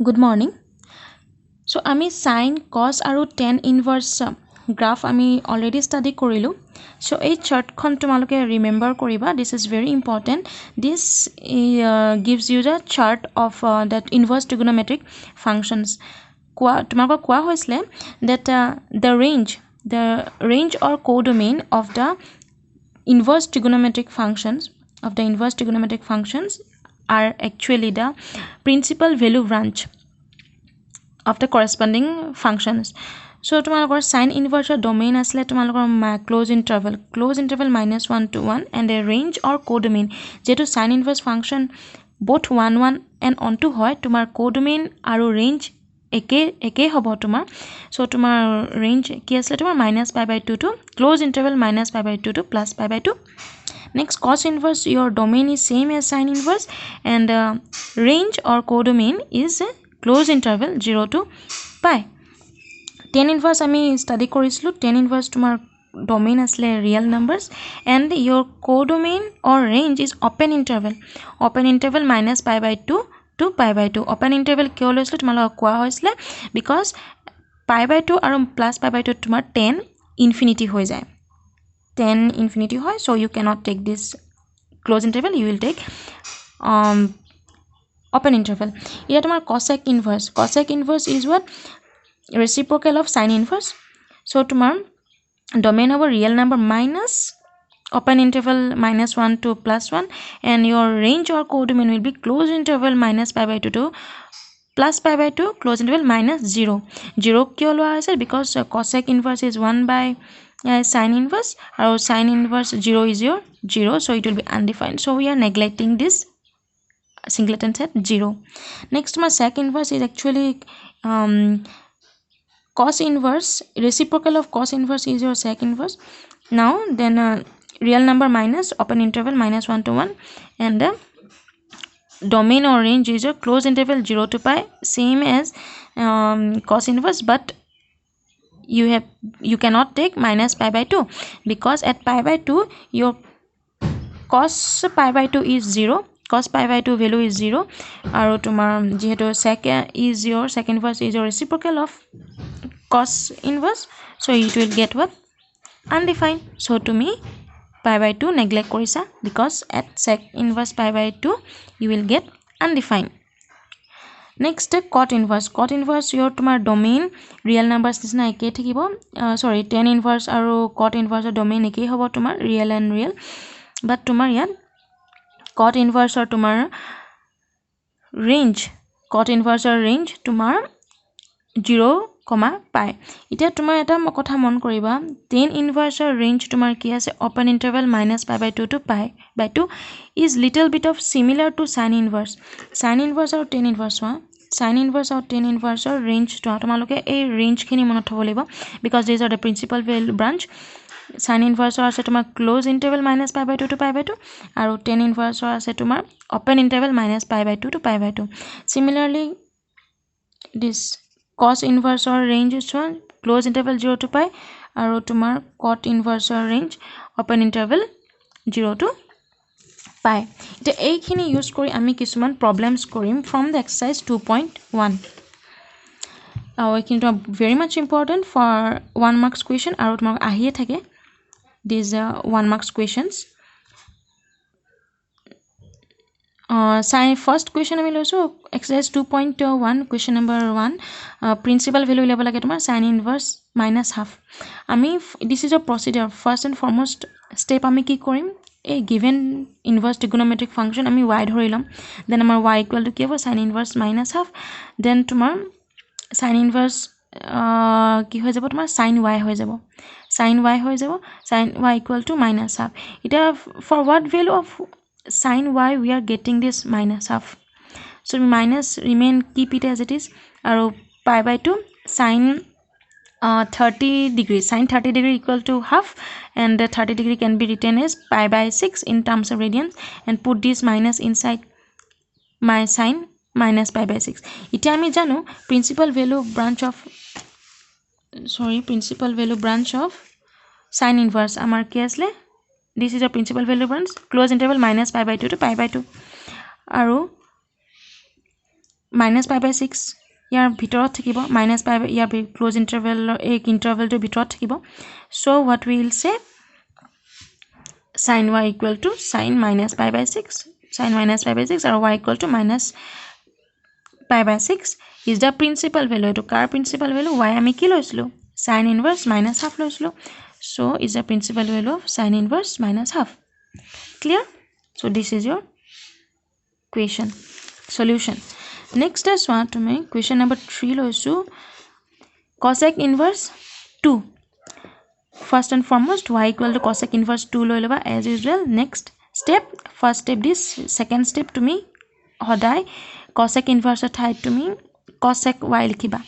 Good morning. So আমি sin cos আৰু tan inverse graph আমি already study কৰিলো. So এই chartখন তোমালোকে remember কৰিবা. This is very important. This gives you the chart of that inverse trigonometric functions. তোমালোকক কোৱা হৈছিলে that the range or codomain of the inverse trigonometric functions are actually the principal value branch of the corresponding functions. So তোমালোকৰ sin inverse domain asle তোমালোকৰ close interval -1 to 1 and a range or codomain যেটো sin inverse function both 1 1 and onto হয় তোমাৰ codomain আৰু range একে হ'ব তোমাৰ. So তোমাৰ range কি asle তোমাৰ -π/2 to close interval -π/2 to +π/2. Next, cos inverse, your domain is same as sin inverse and range or codomain is close interval 0 to pi. Tan inverse আমি study কৰিছিলো. Tan inverse তোমাৰ domain asle real numbers and your codomain or range is open interval -π/2 to pi/2. Open interval কিয় লৈছিলো তোমালোকক কোৱা হৈছিলে because pi/2 আৰু +π/2 তোমাৰ tan infinity হৈ যায়. Tan infinity হয়, so you cannot take this close interval, you will take open interval. Here tomar cosec inverse is what? Reciprocal of sin inverse. So tomar domain of a real number minus open interval -1 to +1 and your range or codomain will be close interval -π/2 to +π/2 close interval -0. 0 kyo loa hoise because cosec inverse is 1 by sin inverse or sin inverse 0 is your 0, so it will be undefined, so we are neglecting this singleton set 0. Next my sec inverse is actually cos inverse. Reciprocal of cos inverse is your sec inverse. Now then real number minus open interval -1 to 1 and the domain or range is your close interval 0 to pi, same as cos inverse, but you cannot take -π/2 because at pi/2 your cos pi/2 is 0, cos pi/2 value is 0 aru tomar jehetu sec inverse is your reciprocal of cos inverse, so it will get what? Undefined. So to me pi/2 neglect korisa because at sec inverse pi/2 you will get undefined. Next cot inverse your tomar domain real numbers nisna eke thakibo. Sorry, tan inverse aru cot inverse domain eke hobo tomar real and real, but tomar yan cot inverse or tomar range tomar 0, pi. Ita tomar eta kotha mon koriba tan inverse range tomar ki ase open interval -π/2 to pi/2 is little bit of similar to sin inverse or tan inverse sin inverse or tan inverse or range to tomaloke ei range khini monot hobo libo because these are the principal value branch. Sin inverse ase tomar close interval -π/2 to pi/2 aru tan inverse ase tomar open interval -π/2 to pi/2. Similarly this cos inverse or range is one close interval 0 to pi aru tomar cot inverse or range open interval 0 to pi. Ite ei khini use kori ami kisuman problems korim from the exercise 2.1. It is very much important for 1 marks question aru tomar ahie thake these 1 marks questions. First question ami loiso exercise 2.1 question number 1 principal value leba lage tomar sin inverse -half. Ami this is a procedure. First and foremost step ami ki korim a given inverse trigonometric function ami y dhorilam, then amar y equal to ki hobo sin inverse -half, then tomar sin inverse ki hoy jabo tomar sin y hoy jabo sin y equal to -half. Ita for what value of sin y we are getting this -half, so minus remain, keep it as it is, aru pi/2 sin 30 degree equal to half, and 30 degree can be written as pi/6 in terms of radians, and put this minus inside my sin -pi/6. Ita ami janu principal value branch of sin inverse amar ki asle this is a principal value branch close interval -π/2 to pi/2 aru minus pi by 6 ইয়াৰ ভিতৰত থাকিব minus pi ইয়াৰ close interval এই ইন্টাৰভেলটো ভিতৰত থাকিব so what we will say sin y equal to sin minus pi by 6 sin minus pi by 6 or y equal to minus pi by 6 is the principal value to car principal value y আমি কি লৈছিলো sin inverse minus half লৈছিলো so is the principal value of sin inverse minus half clear so this is your question solution next is one to me question number 3 লৈছো cosec inverse 2 first and foremost y equal to cosec inverse 2 লৈ লবা as usual next step first step this second step to me hodai cosec inverse ঠাইত তুমি cosec y লিখিবা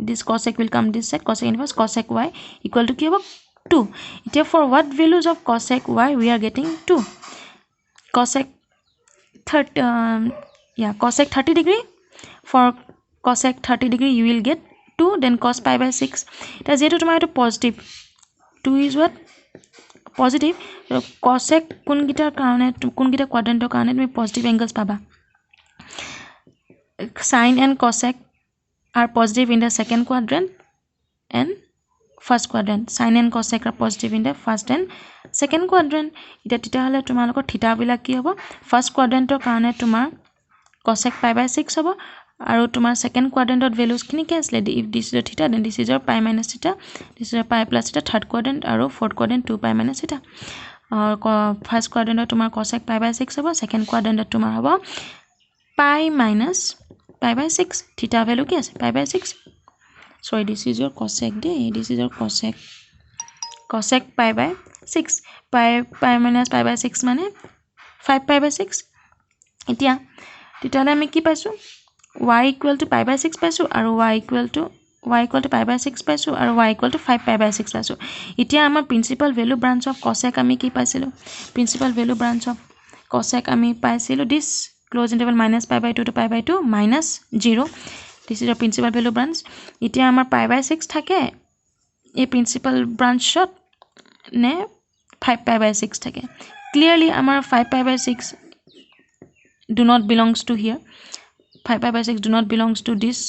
this cosec will come this side cosec inverse cosec y equal to কি হ'ব 2 এতিয়া for what values of cosec y we are getting 2 cosec 30 degree for cosec 30 degree you will get 2 then cos pi by 6 এটা যেটো তোমাৰ এটা positive 2 is what positive so cosec কোনগিটাৰ কাৰণে কোনগিটা কোয়াড্ৰেন্টৰ কাৰণে তুমি positive angles পাবা sin and cosec are positive in the second quadrant and first quadrant sin and cosec are positive in the first and second quadrant এটা তিতা হলে তোমালোকৰ থিতা বিলা কি হ'ব first quadrantৰ কাৰণে তোমাৰ cosec pi by 6 হ'ব আৰু তোমাৰ second quadrantত values খিনি cancel if this is your theta then this is your pi minus theta this is your pi plus theta third quadrant আৰু fourth quadrant 2 pi minus theta first quadrantত তোমাৰ cosec pi by 6 হ'ব second quadrantত তোমাৰ হ'ব pi minus pi by 6 theta value কি আছে pi by 6 sorry this is your cosec day this is your cosec pi by 6 pi minus pi by 6 মানে 5 pi by 6 এতিয়া তেতিয়ালে আমি কি পাইছো y equal to pi by 6 পাইছো আৰু y equal to pi by 6 পাইছো আৰু y equal to 5 pi by 6 পাইছো এতিয়া আমাৰ principal value branch of cosec আমি কি পাইছিলো principal value branch of cosec আমি পাইছিলো this close interval minus pi by 2 to pi by 2 minus 0 this is the principal value branch এতিয়া আমাৰ pi by 6 থাকে এই principal branch shot নে 5 pi by 6 থাকে clearly আমাৰ 5 pi by 6 do not belongs to here 5 pi by 6 do not belongs to this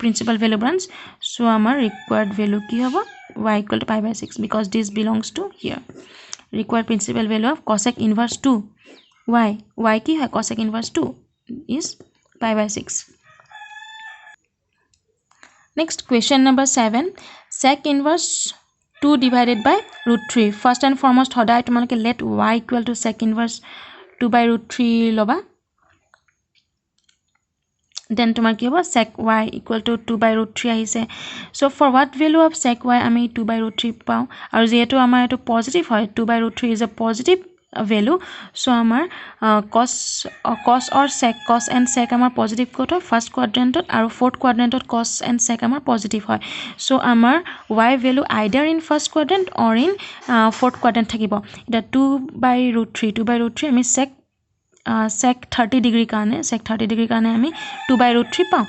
principal value branch so our required value ki hobo y equal to pi by 6 because this belongs to here required principal value of cosec inverse 2 y ki hai cosec inverse 2 is pi by 6 next question number 7 sec inverse 2 divided by root 3 first and foremost hodai tumalke let y equal to sec inverse 2 by root 3 loba then tomar ki hobo sec y equal to 2 by root 3 ahise so for what value of sec y ami 2 by root 3 pau aru jehetu amar eto positive hoy 2 by root 3 is a positive value so amar cos or sec cos and sec amar positive kot hoy first quadrant aru fourth quadrant cos and sec amar positive hoy so amar y value either in first quadrant or in fourth quadrant thakibo eta 2 by root 3 ami sec 30 degree কাৰণে আমি 2 by root 3 পাও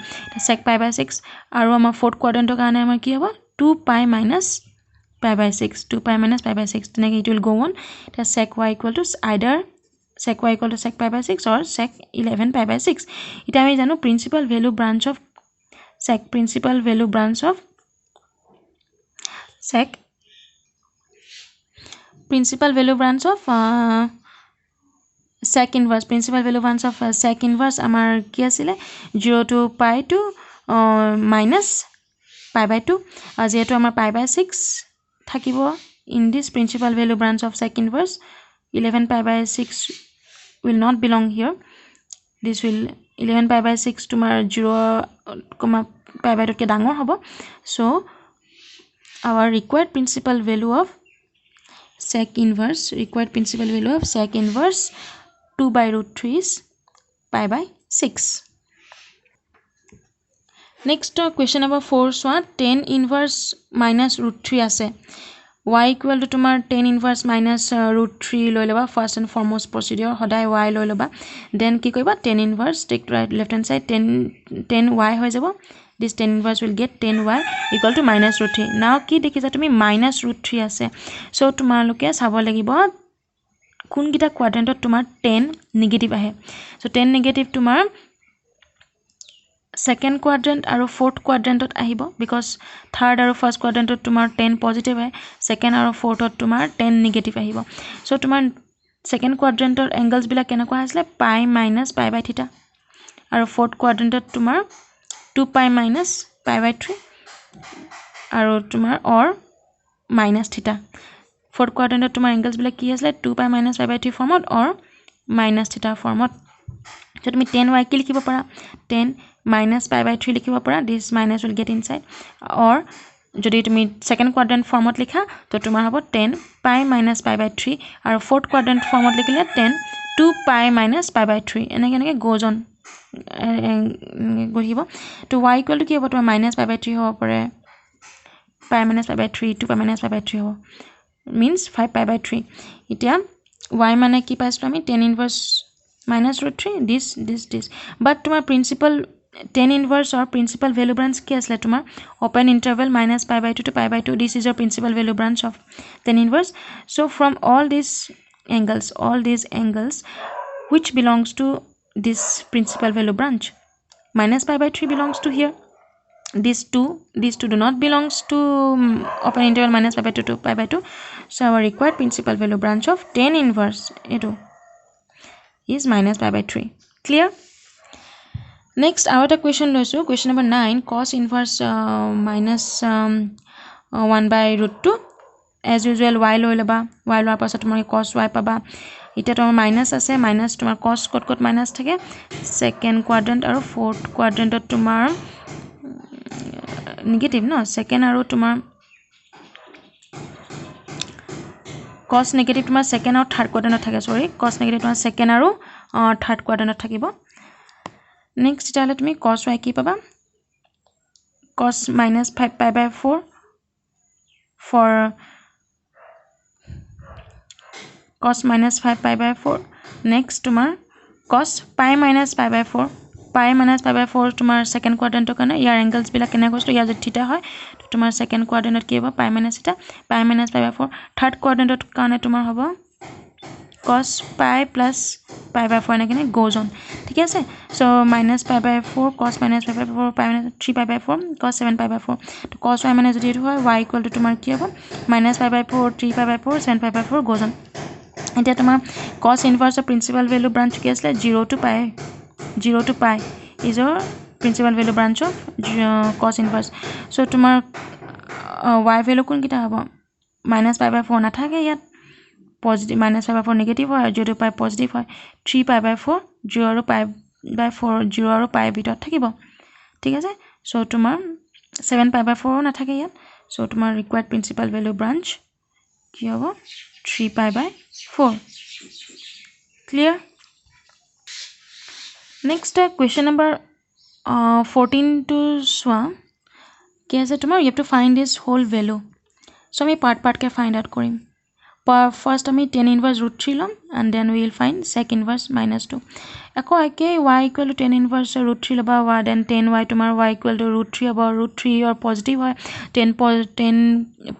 sec pi by 6 আৰু আমাৰ fourth quadrant কাৰণে আমাৰ কি হ'ব 2 pi minus pi by 6 2 pi minus pi by 6 তেনেকৈ it will go on sec y equal to either sec y equal to sec pi by 6 or sec 11 pi by 6 এটা আমি জানো principal value branch of sec principal value branch of sec principal value branch of sec inverse amar ki asile 0 to pi to minus pi by 2 jehetu amar pi by 6 thakibo in this principal value branch of sec inverse 11 pi by 6 will not belong here this will 11 pi by 6 tomar 0 pi by 2 ke dangor hobo so our required principal value of sec inverse 2 by root 3 is pi by 6 next question number 4 so tan inverse minus root 3 ase y equal to tomar tan inverse minus root 3 loi leba first and foremost procedure hodai y loi leba then ki koiba tan inverse take right left hand side tan y hoy jabo this tan inverse will get tan y equal to minus root 3 now ki dekhisa tumi minus root 3 ase so tumaloke sabo lagibo কোন গিটা কোয়াড্রেন্টত তোমার 10 negative আহে so 10 negative তোমার second কোৱাড্ৰেন্ট আৰু fourth কোৱাড্ৰেন্টত আহিব because third আৰু first কোৱাড্ৰেন্টত তোমাৰ 10 positive হয় সেকেন্ড আৰু ফোৰ্থত তোমাৰ 10 নিগেটিভ আহিব সো তোমাৰ সেকেন্ড কোৱাড্ৰেন্টৰ এংগলছ বিলাক কেনেকুৱা আছিল পাই মাইনাস পাই বাই থিটা আৰু ফোৰ্থ কোৱাড্ৰেন্টত তোমাৰ 2 পাই মাইনাস পাই বাই 3 আৰু তোমাৰ অৰ মাইনাস থিটা ফোৰ্থ কোৱাড্ৰেন্টত তোমাৰ এংগলছ বিলাক কি আছিল 2 পাই মাইনাস পাই বাই 3 ফৰ্মত অৰ মাইনাস থিটা ফৰ্মত so তুমি 10y কি লিখিব পাৰা 10 minus pi by 3 লিখিব পাৰা this minus will get inside or যদি তুমি সেকেন্ড কোৱাড্ৰেন্ট ফৰ্মত লিখা তো তোমাৰ হ'ব 10 pi minus pi by 3 আৰু ফোৰ্থ কোৱাড্ৰেন্ট ফৰ্মত লিখিলে 10 2 pi minus pi by 3 এনেকে goes on গহিব তো y equal to কি হ'ব তোমাৰ minus pi by 3 হ'ব পাৰে pi minus pi by 3 2 pi minus pi by 3 হ'ব means 5 pi by 3 এতিয়া y মানে কি পাইছো আমি 10 inverse minus root 3 this but tomar principal 10 inverse or principal value branch ki asle tomar open interval minus pi by 2 to pi by 2 this is your principal value branch of 10 inverse so from all these angles which belongs to this principal value branch minus pi by 3 belongs to here these two do not belongs to open interval minus pi by 2 to pi by 2 so our required principal value branch of 10 inverse is minus pi by 3 clear next our question loisu question number 9 cos inverse minus 1 by root 2 as usual y loi leba y loar pasat tumar cos y paba eta tomar minus ase minus tumar cos kot minus thake second quadrant aru fourth quadrant ot tumar negative no second aru tumar cos negative tomar second or third quadrant thake sorry cos negative tomar second aru third quadrant thakibo next itale tumi cos y ki paba cos minus 5 pi by 4 for cos minus 5 pi by 4 next tomar cos pi minus pi by 4 pi minus pi by 4 tomar second quadrant kana yar angles bila kena kosto ya je theta hoy to tomar second quadrant ki hobo pi minus theta pi minus pi by 4 third quadrant kana tomar hobo cos pi plus pi by 4 na kene goes on ঠিক আছে so minus pi by 4 cos minus pi by 4 pi minus 3 pi by 4 cos 7 pi by 4 to cos y মানে যদি এটো হয় y equal to tomar কি হবে minus pi by 4 3 pi by 4 7 pi by 4 goes on এতিয়া তোমার cos inverse principal value branch কি আসলে 0 to pi is your principal value branch of cos inverse so তোমার y value কোন কিটা হবে minus pi by 4 না থাকে ইয়াত positive minus pi by 4 negative হয় 0 to pi positive হয় 3 pi by 4 0 pi by 4 0 আৰু pi ভিতৰত থাকিব ঠিক আছে so তোমাৰ 7 pi by 4 না থাকে ইয়াত so তোমাৰ required principal value branch কি হ'ব 3 pi by 4 clear next question number 14 to swa কি আছে তোমাৰ you have to find this whole value so আমি part ke find out কৰিম first আমি 10 inverse root 3 লম and then we will find sec inverse minus 2 আকৌ একে y equal to 10 inverse root 3 লবা y then 10y তোমাৰ y equal to root 3 about root 3 or positive হয় 10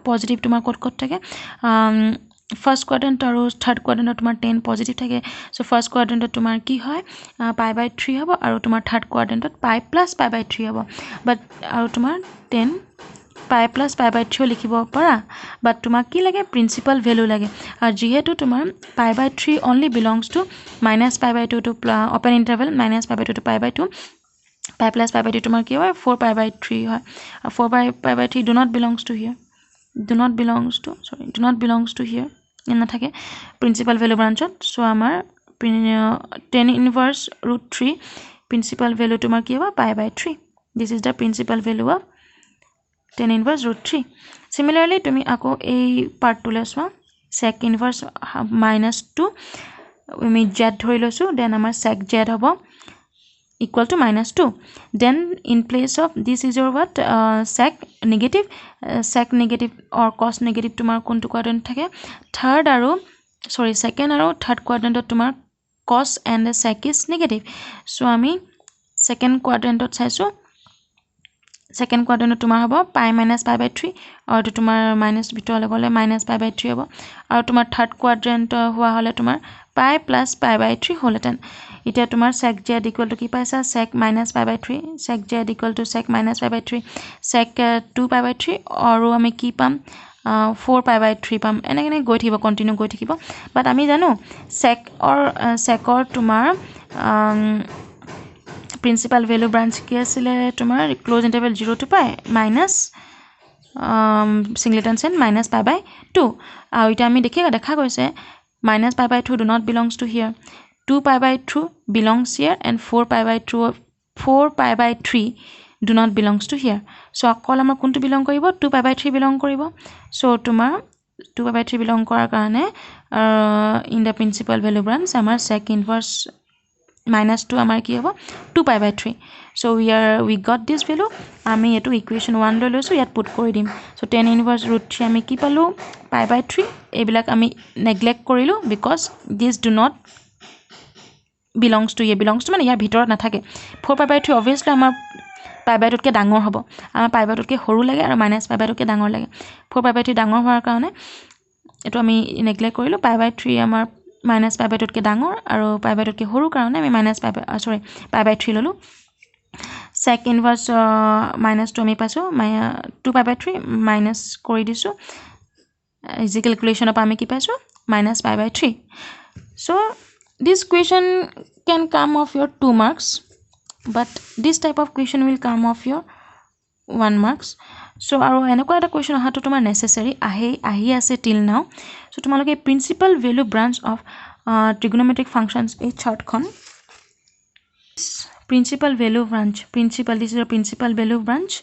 positive তোমাৰ কত থাকে first quadrant আৰু third quadrant তোমাৰ 10 positive থাকে so first quadrant তোমাৰ কি হয় pi by 3 হ'ব আৰু তোমাৰ third quadrant pi plus pi by 3 হ'ব but আৰু তোমাৰ 10 pi plus pi by 3 লিখিব পাৰা but তোমাক কি লাগে principal value লাগে আৰু যেহেতু তোমাৰ pi by 3 only belongs to minus pi by 2 to open interval minus pi by 2 to pi by 2 pi plus pi by 2 তোমাৰ কি হয় 4 pi by 3 হয় 4 pi by 3 do not belongs to here না থাকে principal value branch so আমাৰ 10 inverse root 3 principal value তোমাৰ কি হ'ব pi by 3 this is the principal value of 10 inverse root 3 similarly তুমি আকৌ এই part to লৈছো sec inverse minus 2 আমি z ধৰি লৈছো then আমাৰ sec z হ'ব equal to minus 2 then in place of this is your what sec negative or cos negative তোমাৰ কোনটো quadrant থাকে second আৰু third quadrant তোমাৰ cos and sec is negative so আমি second quadrant চাইছো second quadrant তোমাৰ হ'ব pi minus pi by 3 আৰু তোমাৰ minus ভিতৰলৈ গলে minus pi by 3 হ'ব আৰু তোমাৰ third quadrant হোৱা হলে তোমাৰ pi plus pi by 3 whole 10 এতিয়া তোমাৰ sec z equal to কি পাইছা sec minus pi by 3 sec z equal to sec minus pi by 3 sec 2 pi by 3 আৰু আমি কি পাম 4 pi by 3 পাম এনেকৈ গৈ থাকিব কন্টিনিউ গৈ থাকিব বাট আমি জানো sec or তোমাৰ প্ৰিন্সিপাল ভ্যালু ব্ৰাঞ্চ কি আছিল তোমাৰ close interval 0 to pi minus singleton sin minus pi by 2 আৰু এটা আমি দেখা গৈছে minus pi by 2 do not belongs to here 2 pi by 2 belongs here and 4 pi by 3 do not belongs to here so অকল আমাৰ কোনটো belong কৰিব 2 pi by 3 belong কৰিব so তোমাৰ 2 pi by 3 belong কৰাৰ কাৰণে in the principal value branch আমাৰ sec inverse minus 2 আমাৰ কি হ'ব 2 pi by 3 so we got this value আমি এটো equation 1 লৈ লৈছো ইয়াত পুট কৰি দিম so tan inverse root 3 আমি কি পালো pi by 3 এইবিলাক আমি neglect কৰিলো because this do not belongs to মানে ইয়াৰ ভিতৰত নাথাকে 4 pi by 3 obviously আমাৰ pi by 2 তকৈ ডাঙৰ হ'ব আমাৰ pi by 2 তকৈ সৰু লাগে আৰু minus pi by 2 তকৈ ডাঙৰ লাগে 4 pi by 3 ডাঙৰ হোৱাৰ কাৰণে এটো আমি neglect কৰিলো pi by 3 আমাৰ minus pi by 2 তকৈ ডাঙৰ আৰু pi by 2 তকৈ সৰু কাৰণে আমি pi by 3 ললো sec inverse minus 2 আমি পাইছো 2 pi by 3 minus কৰি দিছো easy calculation of আমি কি পাইছো minus pi by 3 so this question can come off your 2 marks but this type of question will come off your 1 marks so আৰু এনেকুৱা এটা question আহাটো তোমাৰ necessary আহি আছে till now so তোমালোকে principal value branch of trigonometric functions এই চাৰ্টখন principal value branch this is a principal value branch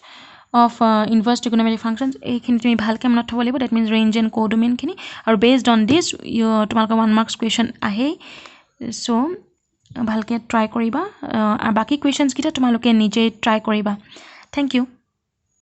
of inverse trigonometric functions এইখিনি তুমি ভালকৈ মনত থব লাগিব that means range and codomain খিনি আৰু based on this তোমালোকৰ 1 marks question আহে so ভালকৈ ট্ৰাই কৰিবা আৰু বাকি questions কিটা তোমালোকে নিজে ট্ৰাই কৰিবা thank you